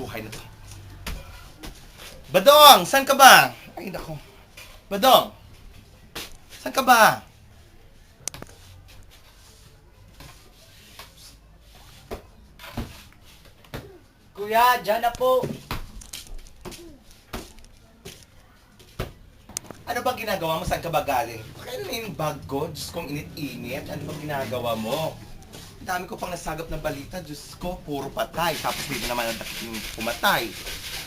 buhay na to. Badong! Saan ka ba? Ay, nako. Badong! Saan ka ba? Kuya, dyan na po. Ano bang ginagawa mo? Saan ka ba galing? Kaya na yung bag ko? Diyos kong init-init. Ano bang ginagawa mo? Ang dami ko pang nasagap na balita. Diyos ko, puro patay. Tapos dito naman ang dakiting pumatay.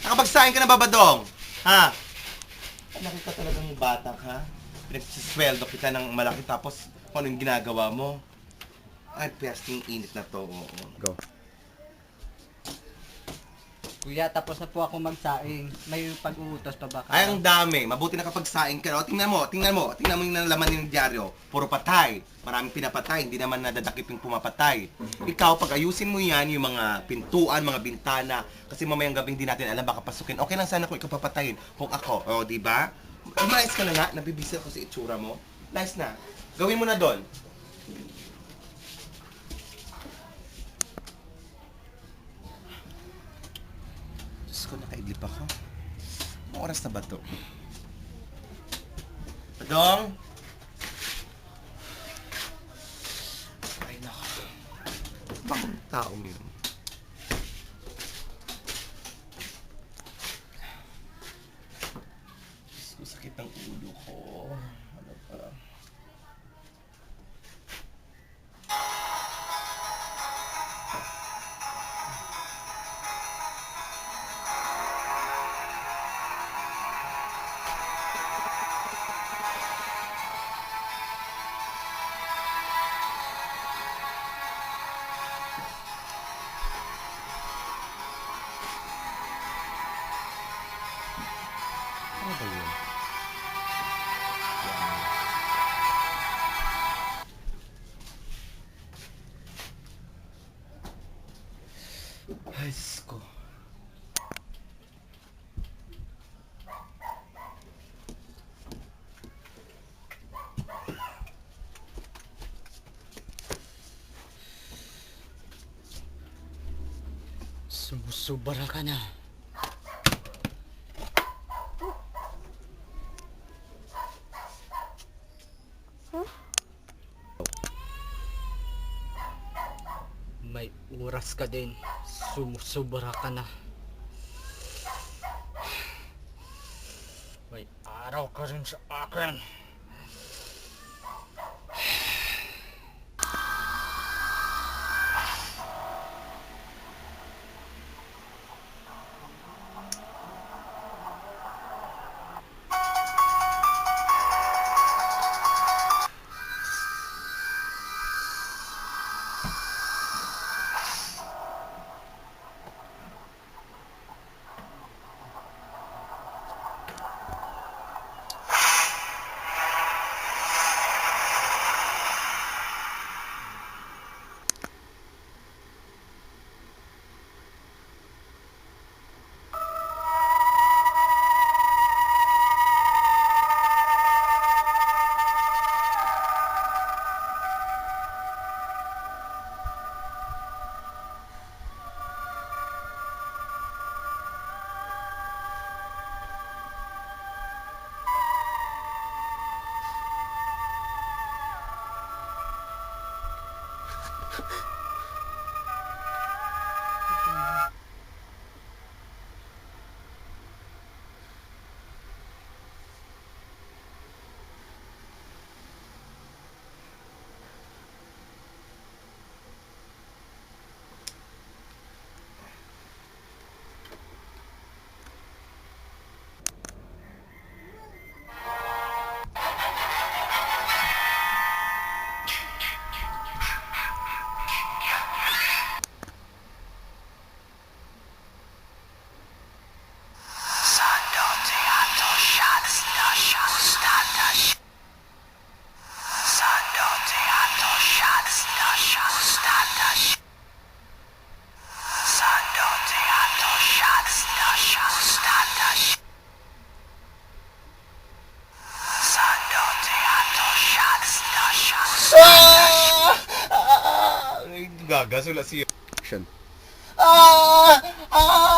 Nakapagsahin ka na ba, Badong? Ha? Ay, nakita talagang bata ka. Pinagsisweldo kita ng malaki tapos kung ano yung ginagawa mo. Ay, pesting init na to. Oo. Go. Kuya, tapos na po ako magsaing. May pag-uutos pa ba kayo? Ay, ang dami. Mabuti nakapagsaing ka. O, tingnan mo. Tingnan mo yung laman ng dyaryo. Puro patay. Maraming pinapatay. Hindi naman nadadakip yung pumapatay. Ikaw, pag ayusin mo yan, yung mga pintuan, mga bintana, kasi mamayang gabing di natin alam baka pasukin. Okay lang sana kung ikaw papatayin. Kung ako, o, di ba? Umayos ka na nga. Nabibisi ako sa itsura mo. Nice na. Gawin mo na doon. Diyos ko, nakaidlip ako. Anong oras na ba to? Padong? Ay, nako. Bakit taong yun? Diyos ko, sakit ang ulo ko. Ano pa? Ano ba yun? Ay, Diyos ko. Sumusubara ka na. May oras ka din. Sumusubra ka na. May araw ka rin sa akin. Gagas, wala siya. Action. Ah! Ah!